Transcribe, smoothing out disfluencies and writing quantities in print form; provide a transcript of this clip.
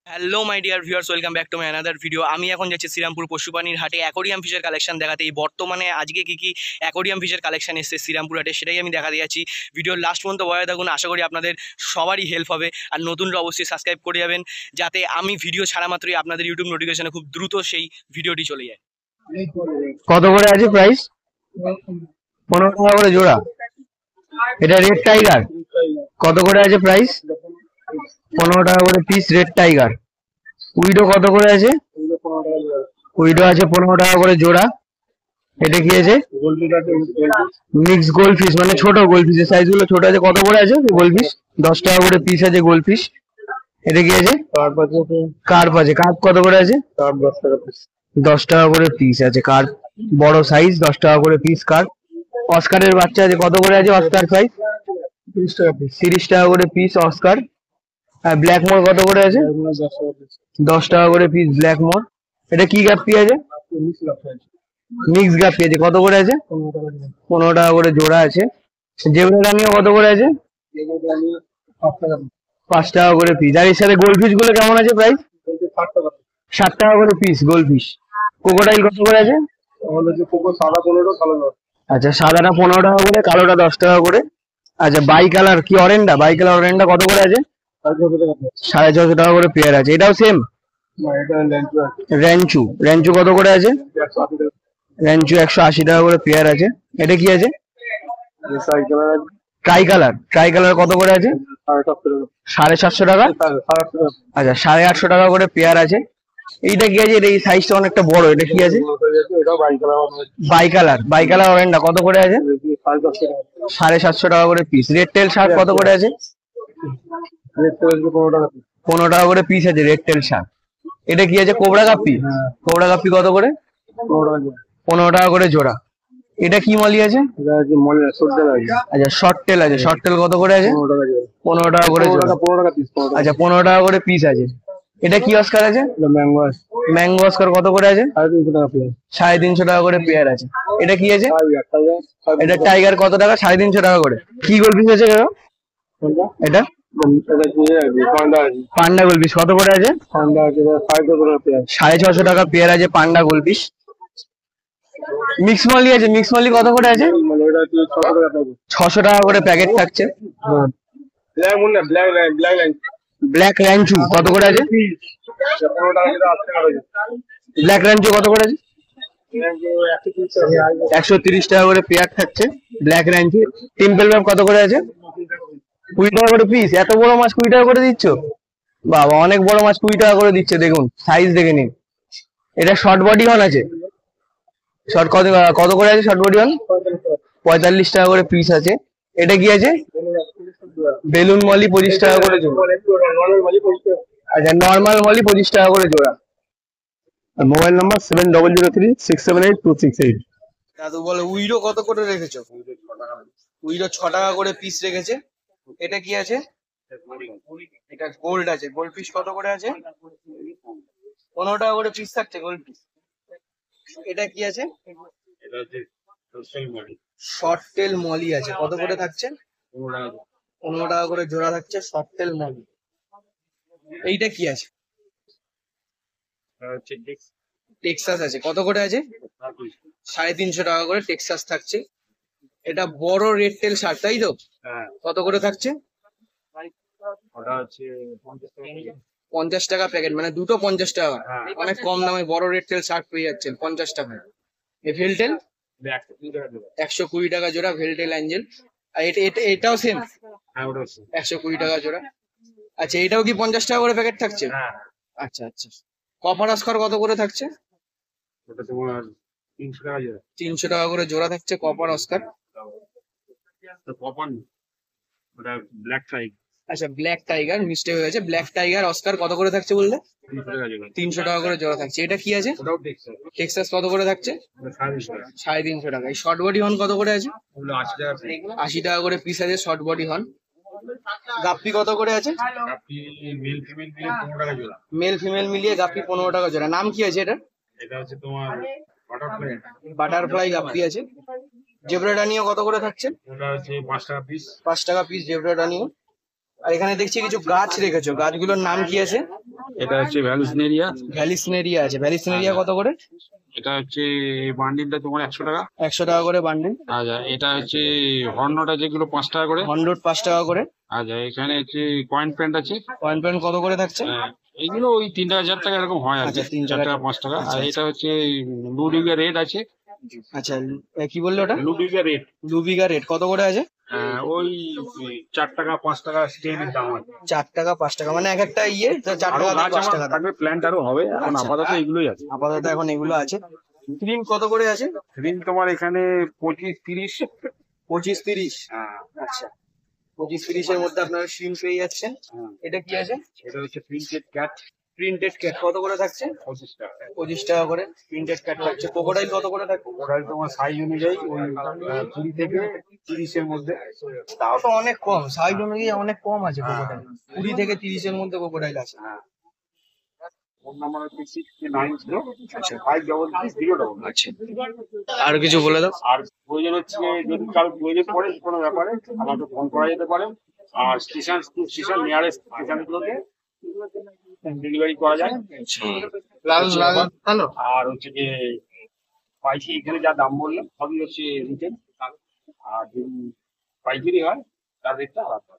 Hello my dear viewers, welcome back to my another video. আমি এখন যাচ্ছি শ্রীরামপুর পশুপ্রাণীর হাটে অ্যাকোরিয়াম ফিশের কালেকশন দেখাতে। এই বর্তমানে আজকে কি অ্যাকোরিয়াম ফিশের কালেকশন এসেছে শ্রীরামপুর হাটে, সেটাই আমি দেখাতে যাচ্ছি। ভিডিওর লাস্ট পর্যন্ত বজায় থাকুন, আশা করি আপনাদের সবারই হেল্প হবে। আর নতুনরা অবশ্যই সাবস্ক্রাইব করে যাবেন, যাতে আমি ভিডিও ছাড়া মাত্রই আপনাদের ইউটিউব নোটিফিকেশনে খুব দ্রুত সেই ভিডিওটি চলে যায়। কত করে আছে প্রাইস? 15 টাকা করে জোড়া। এটা রেড টাইগার। কত করে আছে প্রাইস? 15 টাকা করে পিস রেড টাইগার। উইডো কত করে আছে? উইডো আছে 15 টাকা করে জোড়া। এটা কি আছে? মিক্স গোল্ড ফিশ, মানে ছোট গোল্ড ফিশের সাইজ গুলো ছোট আছে। কত করে আছে গোল্ড ফিশ? 10 টাকা করে পিস আছে গোল্ড ফিশ। এটা কি আছে? কার্প আছে। কার্প কত করে আছে? 10 টাকা করে পিস আছে কার্প, বড় সাইজ। 10 টাকা করে পিস কার্প। অস্কারের বাচ্চা আছে। কত করে আছে অস্কার সাইজ? 30 টাকা করে পিস অস্কার। আর ব্ল্যাক মোর কত করে আছে? 10 টাকা করে পিস ব্ল্যাক মোর। এটা কি গাপ্পি আছে? মিক্স গাপ্পি আছে। কত করে আছে? 15 টাকা করে জোড়া আছে। জেব্রা রানিও কত করে আছে? 5 টাকা করে পিস। আর এর সাথে গোল্ড ফিশ গুলো কেমন আছে প্রাইস? 60 টাকা করে পিস গোল্ড ফিশ। ক্রোকোডাইল কত করে আছে? আচ্ছা, সাদাটা 15 টাকা করে, কালোটা 10 টাকা করে। আচ্ছা, বাই কালার কি অরেন্ডা? বাই কালার অরেন্ডা কত করে আছে? 650 টাকা করে পেয়ার আছে। এটাও সেম? র্যাঞ্চু। র্যাঞ্চু কত করে আছে? র্যাঞ্চু 180 টাকা করে পেয়ার আছে। এটা কি আছে? Try colour. ট্রাই কালার কত করে আছে? 750 টাকা। আচ্ছা, 850 টাকা করে পেয়ার আছে। এইটা কি আছে? এটা এই সাইজটা অনেকটা বড়। এটা কি আছে? By colour. বাই কালার অরেন্ডা কত করে আছে? 750 টাকা করে পিস। রেড টেল শার্ক কত করে আছে? 15 টাকা করে পিস আছে রেড টেল শার্ক। এটা কি আছে? কোবরা কাপ্পি। কোবরা কাপ্পি কত করে? 15 টাকা করে জোড়া। এটা কি মলি আছে? আচ্ছা, শর্ট টেল আছে। শর্ট টেল কত করে আছে? 15 টাকা করে জোড়া। আচ্ছা, 15 টাকা করে পিস আছে। এটা কি অস্কার আছে? ম্যাঙ্গো অস্কার কত করে আছে? 350 টাকা করে পেয়ার আছে। এটা কি আছে? এটা টাইগার কত টাকা? 350 টাকা করে। কি গোল্ড ফিশ আছে এটা? এটা পান্ডা গোল্ড ফিশ কত করে আছে? 650 টাকা পেয়ার আছে পান্ডা গোল্ড ফিশ। মিক্স মলি আছে। মিক্স মলি কত করে আছে? 600 টাকা করে প্যাকেট থাকছে। ব্ল্যাক র্যাঞ্চু কত করে আছে? ব্ল্যাক র্যাঞ্চু কত করে আছে? 130 টাকা করে পেয়ার থাকছে ব্ল্যাক র্যাঞ্চু। টিম্পল ব্যাব কত করে আছে? 20 টাকা করে পিস। এত বড় মাছ 20 টাকা করে দিচ্ছ? বাবা, অনেক বড় মাছ 20 টাকা করে দিচ্ছে। দেখুন সাইজ দেখে নিন। এটা শর্ট বডি হন আছে। শর্ট কত করে আছে শর্ট বডি হন? 45 টাকা করে পিস আছে। এটা কি আছে? বেলুন মলি 25 টাকা করে জোড়া। আচ্ছা, নর্মাল মলি 25 টাকা করে জোড়া। Mobile number 7003678268। দাদু বলে উইডো কত করে রেখেছো? উইডো 6 টাকা করে পিস রেখেছে। এটা কি আছে? এটা গোল্ড আছে। গোল্ড ফিশ কত করে আছে? 15 টাকা করে পিস থাকছে গোল্ড ফিশ। এটা কি আছে? শর্ট টেল মলি আছে। কত করে থাকছে? 15 টাকা করে জোড়া থাকছে শর্ট টেল মলি। এইটা কি আছে? টেক্সাস আছে। কত করে আছে? 350 টাকা করে টেক্সাস থাকছে। এটা বড় রেড টেল শার্ট, তাই তো? কত করে থাকছে? 50 টাকা প্যাকেট, মানে দুটো 50 টাকা। অনেক কম দামে বড় রেড টেল শার্ট পেয়ে যাচ্ছেন 50 টাকায়। ভেলটেল 120 টাকা জোড়া ভেলটেল অ্যাঞ্জেল। আর এটাও সেম 120 টাকা জোড়া। আচ্ছা, এটাও কি 50 টাকা করে প্যাকেট থাকছে? আচ্ছা আচ্ছা। কপার অস্কার কত করে থাকছে? 300 টাকা করে জোড়া থাকছে কপার অস্কার। আচ্ছা, ব্ল্যাক টাইগার মিস্টেক হয়ে গেছে। ব্ল্যাক টাইগার অস্কার কত করে থাকছে বললে? 300 টাকা করে জোড়া থাকছে। এটা কি আছে? টেক্সাস কত করে থাকছে? 350 টাকা। এই শর্ট বডি হর্ন কত করে আছে? 80 টাকা করে পিস আছে শর্ট বডি হর্ন। গাপ্পি কত করে আছে? মেল ফিমেল মিলিয়ে গাপ্পি 15 টাকা জোড়া। নাম কি আছে এটা? বাটারফ্লাই গাপ্পি আছে। জেব্রা ডানিও কত করে থাকছে? 5 টাকা পিস জেব্রা ডানিও। আর এখানে দেখছি কিছু গাছ রেখেছো, গাছগুলোর নাম কি আছে? এটা হচ্ছে ভ্যালুসিনেরিয়া। ভ্যালিসনেরিয়া আছে, ভ্যালিসনেরিয়া কত করে? এটা হচ্ছে বান্ডিলটা তোমার 100 টাকা। 100 টাকা করে বান্ডিল। আচ্ছা, এটা হচ্ছে হর্নটা যেগুলো 5 টাকা করে। 5 টাকা করে। আচ্ছা, এখানে হচ্ছে কয়েন প্যান্ট আছে। কয়েন পয়েন্ট কত করে থাকছে? এইগুলো ওই 3 টাকা 4 টাকা এরকম হয় আর আচ্ছা, কি, 3 4 টাকা। টাকা 5 টাকা। আচ্ছা, আর আচ্ছা। এটা হচ্ছে লুডিগা রেড আছে। আচ্ছা, কি বললো ওটা? লুডিগা রেড লুবিগা রেট কত করে আছে? ওই 4 টাকা 5 টাকা স্টেনের দাম আছে। 4 টাকা 5 টাকা, মানে এক একটা 4 আরো টাকা গাছ 5 আমার টাকা দাম। থাকবে, প্ল্যান্ট আরো হবে, এখন আচ্ছা। আপাতত এগুলোই আছে। আপাতত এখন এগুলো আছে। ক্রিম কত করে আছে? রিং তোমার এখানে 25 30। 25-30। আচ্ছা, 25-30-এর মধ্যে আপনারা শ্রিম পেয়ে যাচ্ছেন। এটা কি আছে? এটা হচ্ছে প্রিন্টেড ক্যাট। প্রিন্টেড ক্যাট কত করে থাকছে? 25 টাকা। 25 টাকা করে প্রিন্টেড ক্যাট থাকছে। ক্রোকোডাইল কত করে থাকছে? ওটা তোমার সাইজ অনুযায়ী ওই 20 থেকে 30-এর মধ্যে। তাও তো অনেক কম, সাইজ অনুযায়ী অনেক কম আছে ক্রোকোডাইল। 20 থেকে 30-এর মধ্যে ক্রোকোডাইল আছে। ফোন নাম্বার হচ্ছে 690533 আচ্ছা, আর কিছু বলে দাও। আর প্রয়োজন হচ্ছে যদি কারো প্রয়োজন পড়ে কোনো ব্যাপারে আমাকে ফোন করা যেতে পারে। আর স্টেশন টু স্টেশন নিয়ারেস্ট স্টেশনগুলোতে ডেলিভারি করা যায়। আর হচ্ছে যে পাইছি এখানে যা দাম বললাম সবই হচ্ছে রিটেল। আর যদি পাইকারি হয় তার রেটটা আলাদা।